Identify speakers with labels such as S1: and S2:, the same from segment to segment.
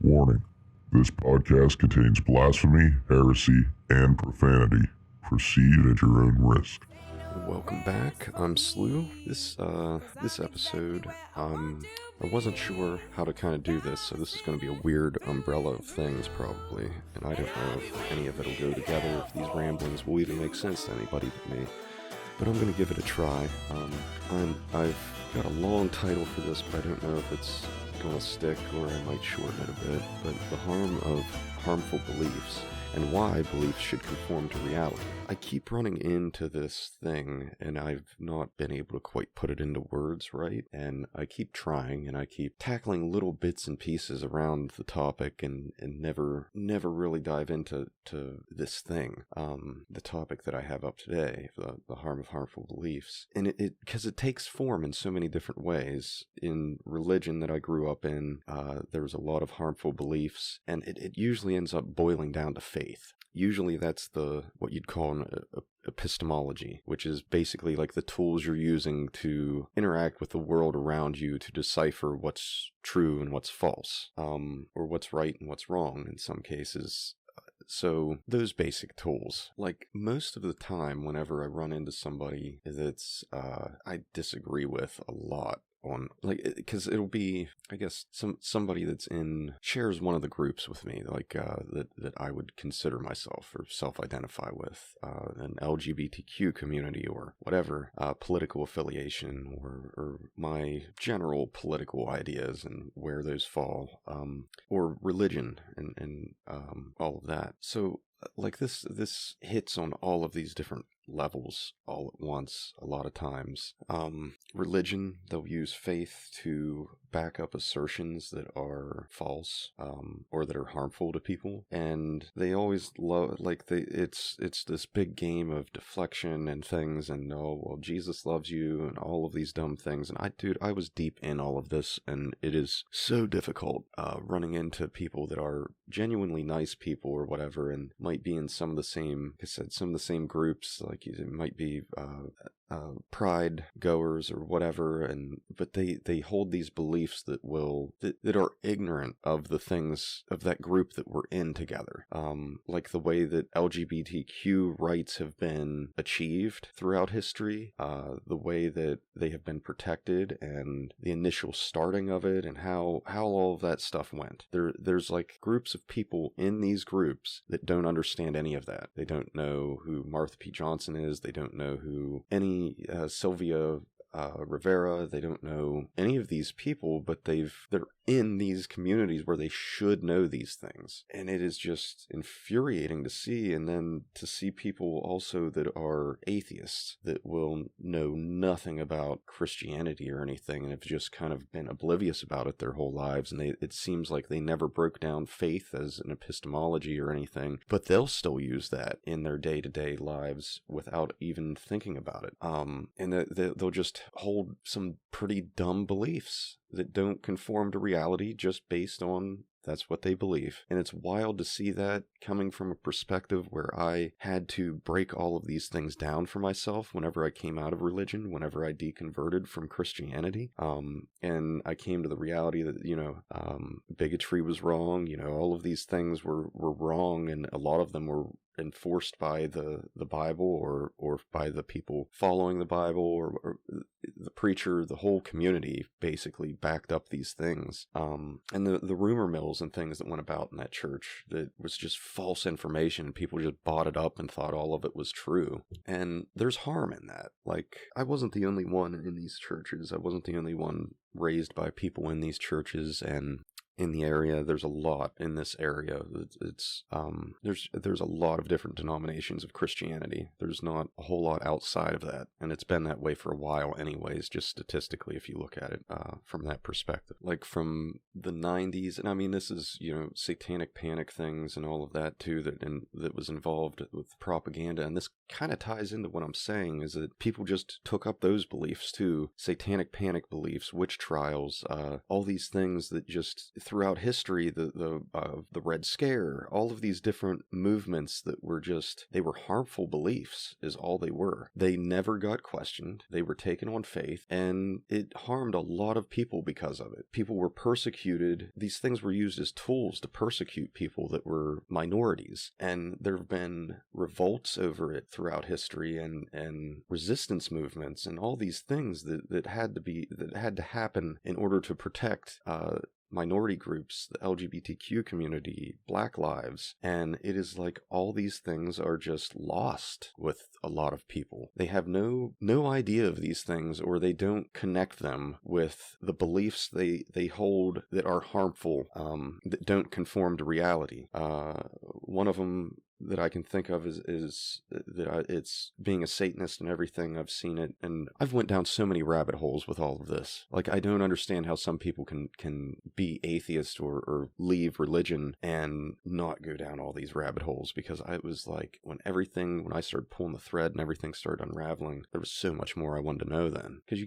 S1: Warning, this podcast contains blasphemy, heresy, and profanity. Proceed at your own risk.
S2: Welcome back. I'm Slew. This episode, I wasn't sure how to kind of do this, so this is going to be a weird umbrella of things probably, and I don't know if any of it will go together, if these ramblings will even make sense to anybody but me, but I'm going to give it a try. I've got a long title for this, but I don't know if it's going to stick or I might shorten it a bit, but the harm of harmful beliefs and why beliefs should conform to reality. I keep running into this thing, and I've not been able to quite put it into words right, and I keep trying, and I keep tackling little bits and pieces around the topic, and never really dive into this thing, the topic that I have up today, the harm of harmful beliefs. And because it takes form in so many different ways. In religion that I grew up in, there was a lot of harmful beliefs, and it usually ends up boiling down to faith. Usually that's what you'd call an epistemology, which is basically like the tools you're using to interact with the world around you to decipher what's true and what's false, or what's right and what's wrong in some cases. So those basic tools, like most of the time whenever I run into somebody that's I disagree with a lot, on, like, because it'll be, I guess, somebody that's shares one of the groups with me, like that I would consider myself or self-identify with, an LGBTQ community or whatever, political affiliation or my general political ideas and where those fall, or religion and all of that. So like this hits on all of these different levels all at once a lot of times. Religion, they'll use faith to back up assertions that are false, or that are harmful to people, and they always love, like, it's this big game of deflection and things, and Jesus loves you and all of these dumb things. And I was deep in all of this, and it is so difficult running into people that are genuinely nice people or whatever, and might be in some of the same groups, like it might be pride goers or whatever, but they hold these beliefs that are ignorant of the things of that group that we're in together, like the way that LGBTQ rights have been achieved throughout history, the way that they have been protected, and the initial starting of it, and how all of that stuff went. There's like groups of people in these groups that don't understand any of that. They don't know who Martha P. Johnson is. They don't know who any Sylvia Rivera. They don't know any of these people, but they're in these communities where they should know these things, and it is just infuriating to see. And then to see people also that are atheists that will know nothing about Christianity or anything, and have just kind of been oblivious about it their whole lives, and it seems like they never broke down faith as an epistemology or anything, but they'll still use that in their day-to-day lives without even thinking about it, and they'll just hold some pretty dumb beliefs that don't conform to reality just based on that's what they believe. And it's wild to see that coming from a perspective where I had to break all of these things down for myself whenever I came out of religion, whenever I deconverted from Christianity. And I came to the reality that, bigotry was wrong, all of these things were wrong, and a lot of them were enforced by the Bible or by the people following the Bible, or the preacher. The whole community basically backed up these things. And the rumor mills and things that went about in that church, that was just false information. People just bought it up and thought all of it was true. And there's harm in that. Like, I wasn't the only one in these churches. I wasn't the only one raised by people in these churches, and in the area, there's a lot in this area. There's a lot of different denominations of Christianity. There's not a whole lot outside of that, and it's been that way for a while anyways, just statistically if you look at it from that perspective. Like from the 90s, and I mean this is, satanic panic things and all of that too, that was involved with propaganda, and this kind of ties into what I'm saying, is that people just took up those beliefs too, satanic panic beliefs, witch trials, all these things that just throughout history, the Red Scare, all of these different movements that were just, they were harmful beliefs is all they were. They never got questioned. They were taken on faith, and it harmed a lot of people because of it. People were persecuted. These things were used as tools to persecute people that were minorities, and there have been revolts over it throughout history, and resistance movements, and all these things that had to happen in order to protect minority groups, the LGBTQ community, Black lives, and it is like all these things are just lost with a lot of people. They have no idea of these things, or they don't connect them with the beliefs they hold that are harmful, that don't conform to reality. One of them that I can think of is that it's being a Satanist and everything. I've seen it, and I've went down so many rabbit holes with all of this. Like, I don't understand how some people can be atheist or leave religion and not go down all these rabbit holes, because I was like, when I started pulling the thread and everything started unraveling, there was so much more I wanted to know then, because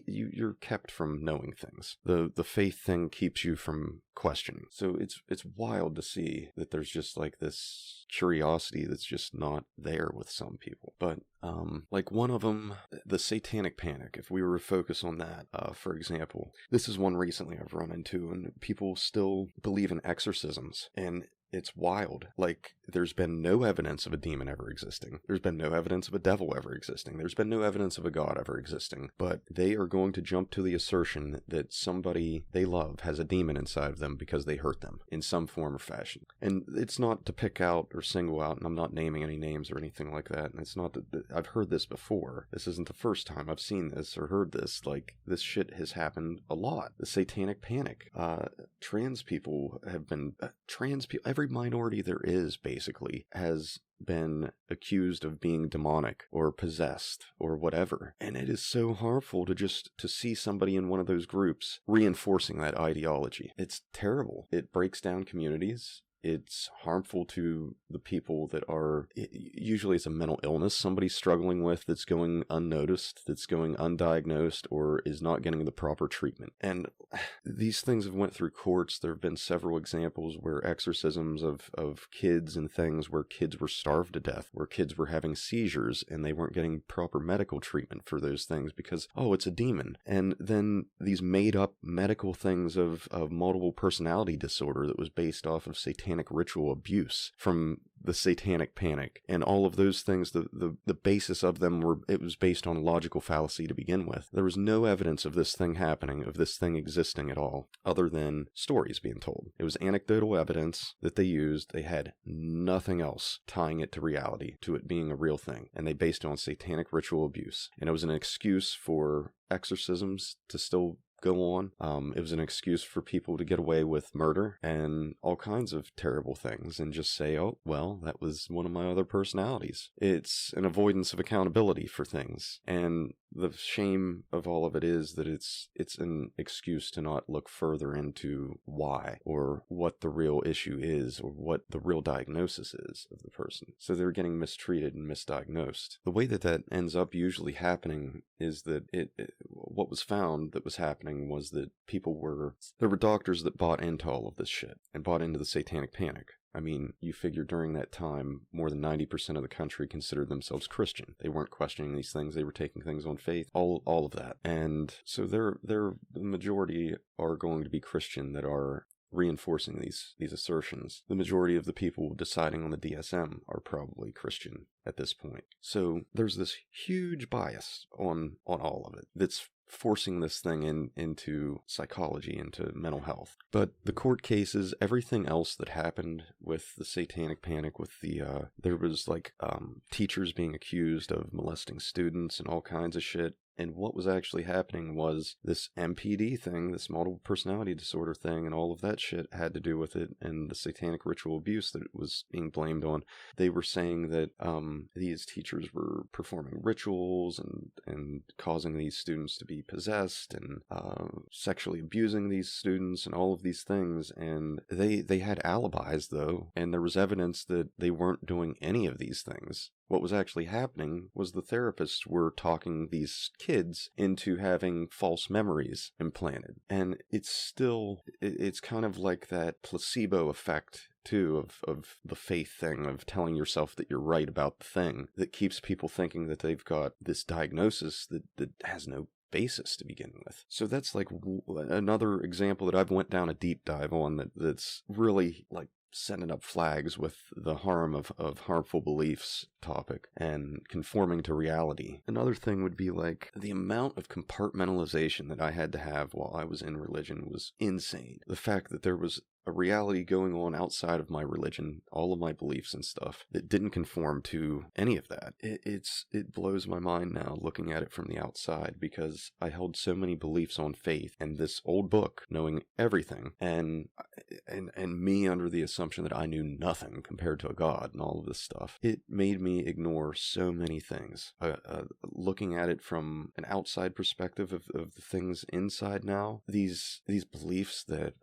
S2: you're kept from knowing things. The faith thing keeps you from questioning. So it's wild to see that there's just like this curiosity that's just not there with some people. But like one of them, the satanic panic, if we were to focus on that, for example, this is one recently I've run into, and people still believe in exorcisms, and it's wild. Like, there's been no evidence of a demon ever existing. There's been no evidence of a devil ever existing. There's been no evidence of a god ever existing. But they are going to jump to the assertion that somebody they love has a demon inside of them because they hurt them in some form or fashion. And it's not to pick out or single out, and I'm not naming any names or anything like that. And it's not that I've heard this before. This isn't the first time I've seen this or heard this. Like, this shit has happened a lot. The satanic panic. Trans people have been... every minority there is, basically, has been accused of being demonic or possessed or whatever. And it is so harmful to see somebody in one of those groups reinforcing that ideology. It's terrible. It breaks down communities. It's harmful to the people that are, usually it's a mental illness somebody's struggling with that's going unnoticed, that's going undiagnosed, or is not getting the proper treatment. And these things have went through courts. There have been several examples where exorcisms of kids and things where kids were starved to death, where kids were having seizures and they weren't getting proper medical treatment for those things because, oh, it's a demon. And then these made up medical things of multiple personality disorder that was based off of satanic ritual abuse from the satanic panic, and all of those things, the basis of them it was based on logical fallacy to begin with. There was no evidence of this thing happening, of this thing existing at all, other than stories being told. It was anecdotal evidence that they used. They had nothing else tying it to reality, to it being a real thing, and they based it on satanic ritual abuse. And it was an excuse for exorcisms to still go on. It was an excuse for people to get away with murder and all kinds of terrible things and just say, oh, well, that was one of my other personalities. It's an avoidance of accountability for things. And the shame of all of it is that it's an excuse to not look further into why or what the real issue is or what the real diagnosis is of the person. So they're getting mistreated and misdiagnosed. The way that ends up usually happening is that what was found that was happening was that there were doctors that bought into all of this shit and bought into the satanic panic. I mean, you figure during that time, more than 90% of the country considered themselves Christian. They weren't questioning these things. They were taking things on faith, all of that. And so the majority are going to be Christian that are reinforcing these assertions. The majority of the people deciding on the DSM are probably Christian at this point. So there's this huge bias on all of it that's forcing this thing into psychology, into mental health. But the court cases, everything else that happened with the satanic panic, with there was like teachers being accused of molesting students and all kinds of shit. And what was actually happening was this MPD thing, this multiple personality disorder thing, and all of that shit had to do with it, and the satanic ritual abuse that it was being blamed on. They were saying that these teachers were performing rituals and causing these students to be possessed and sexually abusing these students and all of these things. And they had alibis, though, and there was evidence that they weren't doing any of these things. what was actually happening was the therapists were talking these kids into having false memories implanted. And it's kind of like that placebo effect too, of the faith thing, of telling yourself that you're right about the thing, that keeps people thinking that they've got this diagnosis that has no basis to begin with. So that's like another example that I've went down a deep dive on that's really like setting up flags with the harm of harmful beliefs topic and conforming to reality. Another thing would be like the amount of compartmentalization that I had to have while I was in religion was insane. The fact that there was a reality going on outside of my religion, all of my beliefs and stuff, that didn't conform to any of that. It blows my mind now looking at it from the outside, because I held so many beliefs on faith and this old book, knowing everything, and me under the assumption that I knew nothing compared to a God and all of this stuff. It made me ignore so many things. Looking at it from an outside perspective of the things inside now, these beliefs that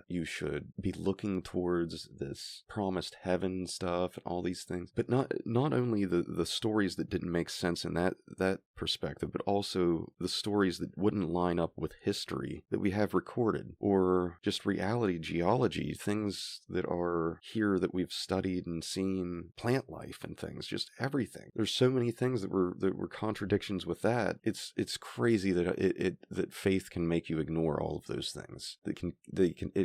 S2: you should be looking towards this promised heaven stuff and all these things, but not only the stories that didn't make sense in that perspective, but also the stories that wouldn't line up with history that we have recorded, or just reality geology, things that are here that we've studied and seen, plant life and things, just everything. There's so many things that were contradictions with that. It's crazy that that faith can make you ignore all of those things. It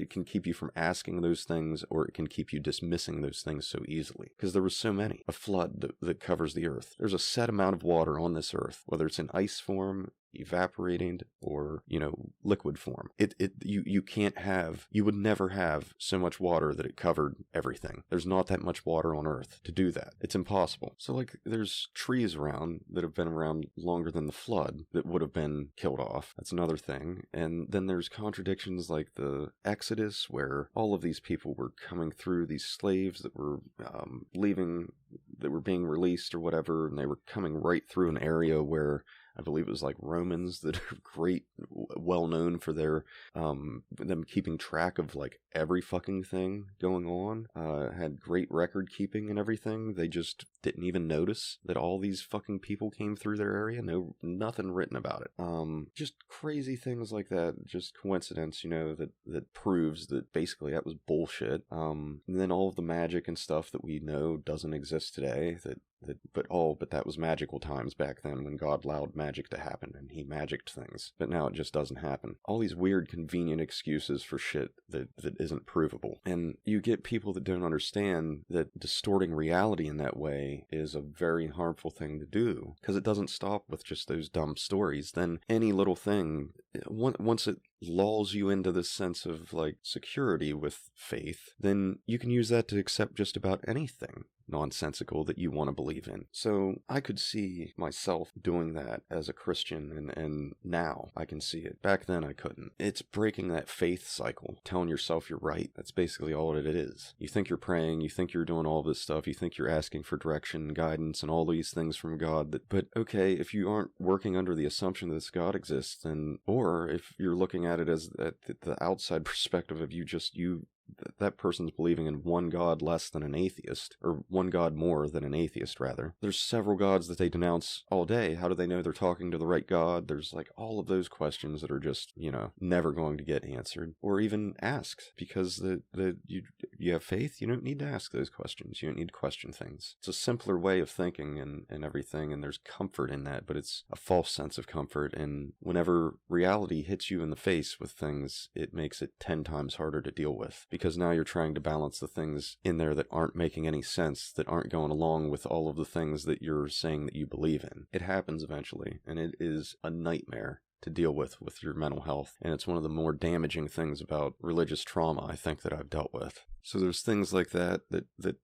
S2: can keep you from asking those things, or it can keep you dismissing those things so easily, because there was so many. A flood that covers the earth. There's a set amount of water on this earth, whether it's in ice form, evaporating, or liquid form. You would never have so much water that it covered everything. There's not that much water on earth to do that. It's impossible. So like there's trees around that have been around longer than the flood that would have been killed off. That's another thing. And then there's contradictions like the Exodus, where all of these people were coming through, these slaves that were leaving, that were being released or whatever, and they were coming right through an area where I believe it was like Romans that are well known for their them keeping track of like every fucking thing going on. Had great record keeping and everything. They just didn't even notice that all these fucking people came through their area. Nothing written about it. Just crazy things like that. Just coincidence, that proves that basically that was bullshit. And then all of the magic and stuff that we know doesn't exist today. But that was magical times back then, when God allowed magic to happen and he magicked things. But now it just doesn't happen. All these weird, convenient excuses for shit that isn't provable. And you get people that don't understand that distorting reality in that way is a very harmful thing to do, because it doesn't stop with just those dumb stories. Then any little thing, once it lulls you into this sense of like security with faith, then you can use that to accept just about anything nonsensical that you want to believe in. So I could see myself doing that as a Christian, and now I can see it. Back then I couldn't. It's breaking that faith cycle, telling yourself you're right. That's basically all it is. You think you're praying, you think you're doing all this stuff, you think you're asking for direction and guidance and all these things from God, but okay, if you aren't working under the assumption that this God exists, then, or if you're looking at it as the outside perspective of that person's believing in one God less than an atheist, or one God more than an atheist, rather. There's several gods that they denounce all day. How do they know they're talking to the right God? There's like all of those questions that are just, never going to get answered or even asked, because you have faith. You don't need to ask those questions. You don't need to question things. It's a simpler way of thinking and everything, and there's comfort in that, but it's a false sense of comfort. And whenever reality hits you in the face with things, it makes it 10 times harder to deal with, because now you're trying to balance the things in there that aren't making any sense, that aren't going along with all of the things that you're saying that you believe in. It happens eventually, and it is a nightmare to deal with your mental health. And it's one of the more damaging things about religious trauma, I think, that I've dealt with. So there's things like that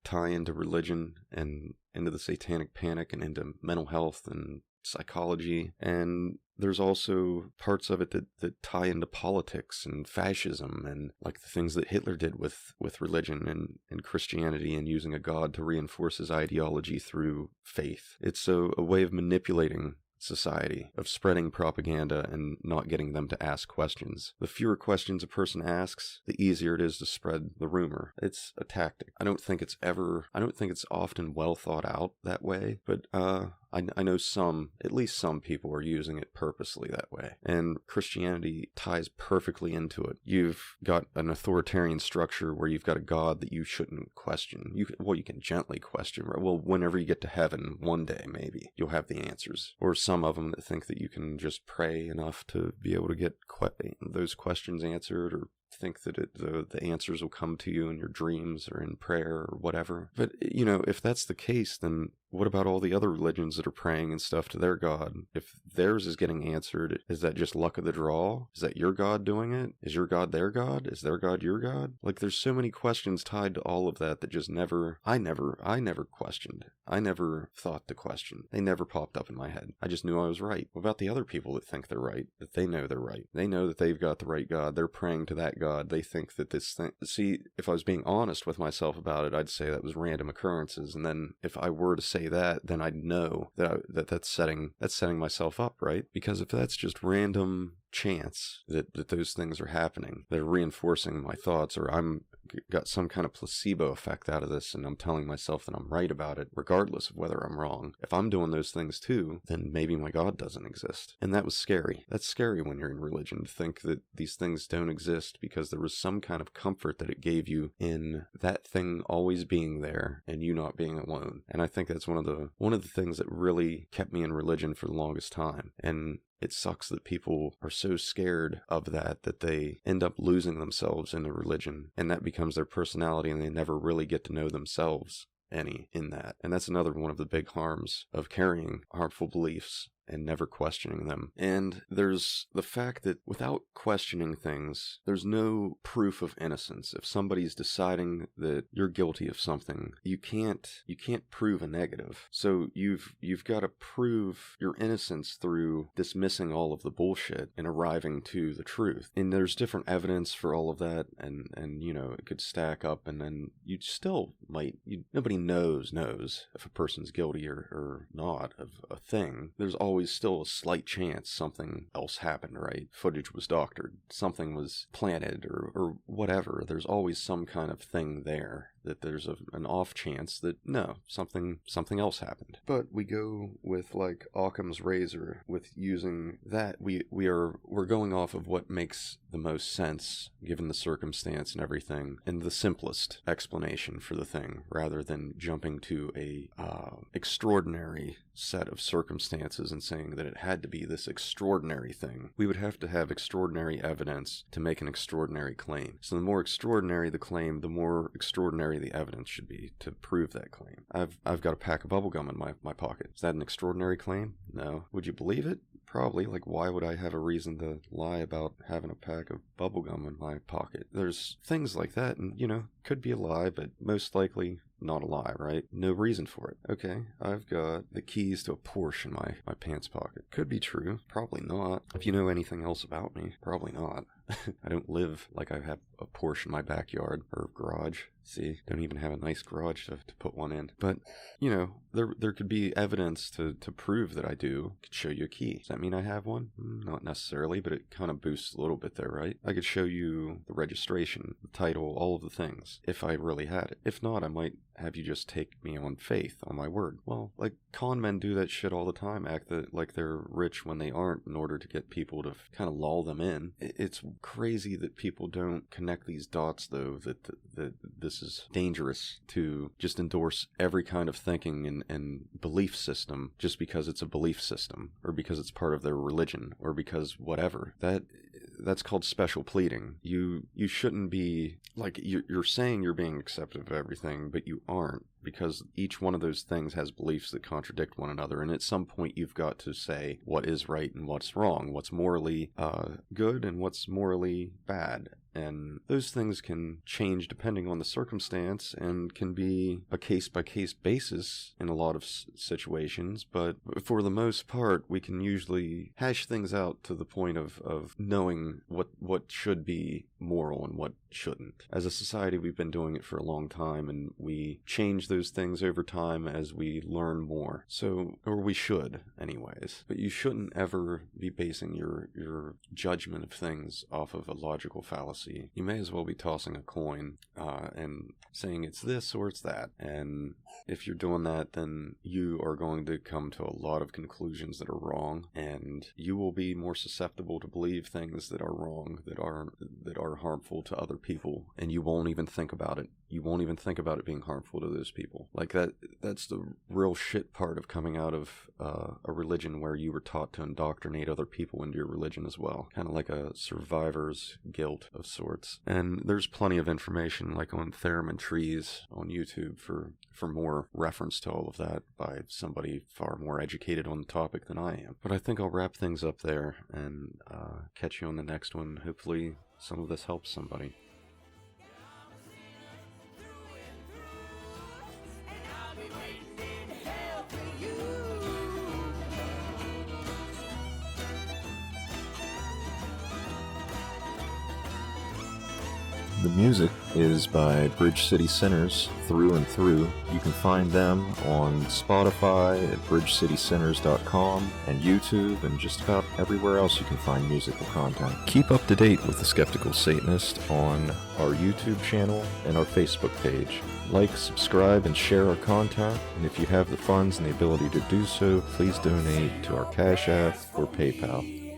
S2: tie into religion and into the satanic panic and into mental health and psychology. And there's also parts of it that tie into politics and fascism, and like the things that Hitler did with religion and Christianity, and using a god to reinforce his ideology through faith. It's a way of manipulating society of spreading propaganda and not getting them to ask questions. The fewer questions a person asks, the easier it is to spread the rumor. It's a tactic. I don't think it's often well thought out that way, but I know at least some people are using it purposely that way. And Christianity ties perfectly into it. You've got an authoritarian structure where you've got a God that you shouldn't question. You can gently question. Right? Well, whenever you get to heaven, one day maybe, you'll have the answers. Or some of them that think that you can just pray enough to be able to get those questions answered, or think that the answers will come to you in your dreams or in prayer or whatever. But, if that's the case, then what about all the other religions that are praying and stuff to their God? If theirs is getting answered, is that just luck of the draw? Is that your God doing it? Is your God their God? Is their God your God? Like, there's so many questions tied to all of that just I never questioned. I never thought to question. They never popped up in my head. I just knew I was right. What about the other people that think they're right? That they know they're right. They know that they've got the right God. They're praying to that God. They think that this thing... See, if I was being honest with myself about it, I'd say that was random occurrences. And then if I were to say that, then I'd know that's setting myself up, right? Because if that's just random chance that those things are happening, they're reinforcing my thoughts, or I'm got some kind of placebo effect out of this, and I'm telling myself that I'm right about it, regardless of whether I'm wrong. If I'm doing those things too, then maybe my God doesn't exist. And that was scary. That's scary when you're in religion, to think that these things don't exist because there was some kind of comfort that it gave you in that thing always being there and you not being alone. And I think that's one of the things that really kept me in religion for the longest time. And it sucks that people are so scared of that they end up losing themselves in a religion, and that becomes their personality, and they never really get to know themselves any in that. And that's another one of the big harms of carrying harmful beliefs and never questioning them. And there's the fact that without questioning things, there's no proof of innocence. If somebody's deciding that you're guilty of something, you can't prove a negative. So you've got to prove your innocence through dismissing all of the bullshit and arriving to the truth. And there's different evidence for all of that, and it could stack up, and then nobody knows if a person's guilty or not of a thing. There's always still a slight chance something else happened, right? Footage was doctored, something was planted, or whatever. There's always some kind of thing there that there's an off chance that no, something else happened. But we go with like Occam's razor with using that. We're going off of what makes the most sense given the circumstance and everything, and the simplest explanation for the thing, rather than jumping to a extraordinary set of circumstances and saying that it had to be this extraordinary thing. We would have to have extraordinary evidence to make an extraordinary claim. So the more extraordinary the claim, the more extraordinary the evidence should be to prove that claim. I've got a pack of bubblegum in my pocket. Is that an extraordinary claim? No. Would you believe it? Probably. Like, why would I have a reason to lie about having a pack of bubblegum in my pocket? There's things like that, and could be a lie, but most likely not a lie, right? No reason for it. Okay, I've got the keys to a Porsche in my pants pocket. Could be true. Probably not. If you know anything else about me, probably not. I don't live like I have a Porsche in my backyard or garage. See, don't even have a nice garage to put one in. But, there could be evidence to prove that I do. I could show you a key. Does that mean I have one? Not necessarily, but it kind of boosts a little bit there, right? I could show you the registration, the title, all of the things, if I really had it. If not, I might have you just take me on faith, on my word. Well, like, con men do that shit all the time, act like they're rich when they aren't, in order to get people to kind of lull them in. It's crazy that people don't connect these dots, though, that this is dangerous to just endorse every kind of thinking and belief system just because it's a belief system, or because it's part of their religion, or because whatever. That's called special pleading. You shouldn't be, like, you're saying you're being acceptive of everything, but you aren't, because each one of those things has beliefs that contradict one another, and at some point you've got to say what is right and what's wrong, what's morally good and what's morally bad. And those things can change depending on the circumstance and can be a case-by-case basis in a lot of situations, but for the most part, we can usually hash things out to the point of knowing what should be moral and what shouldn't. As a society, we've been doing it for a long time, and we change those things over time as we learn more. So, or we should, anyways. But you shouldn't ever be basing your judgment of things off of a logical fallacy. You may as well be tossing a coin and saying it's this or it's that. And if you're doing that, then you are going to come to a lot of conclusions that are wrong, and you will be more susceptible to believe things that are wrong, that are harmful to other people, and you won't even think about it. You won't even think about it being harmful to those people. Like that's the real shit part of coming out of a religion where you were taught to indoctrinate other people into your religion as well. Kind of like a survivor's guilt of sorts. And there's plenty of information like on theremin trees on YouTube for more reference to all of that by somebody far more educated on the topic than I am. But I think I'll wrap things up there and catch you on the next one. Hopefully some of this helps somebody.
S3: The music is by Bridge City Sinners, Through and Through. You can find them on Spotify at bridgecitysinners.com and YouTube and just about everywhere else you can find musical content. Keep up to date with The Skeptical Satanist on our YouTube channel and our Facebook page. Like, subscribe, and share our content. And if you have the funds and the ability to do so, please donate to our Cash App or PayPal.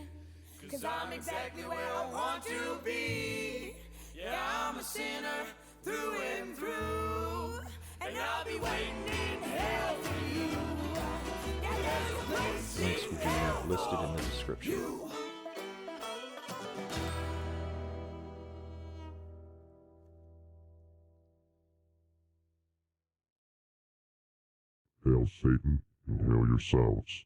S3: 'Cause I'm exactly where I want to be. Yeah, I'm a sinner through and through, and I'll be waiting in hell for you.
S2: Links will be listed in the description.
S1: Hail Satan, and hail yourselves.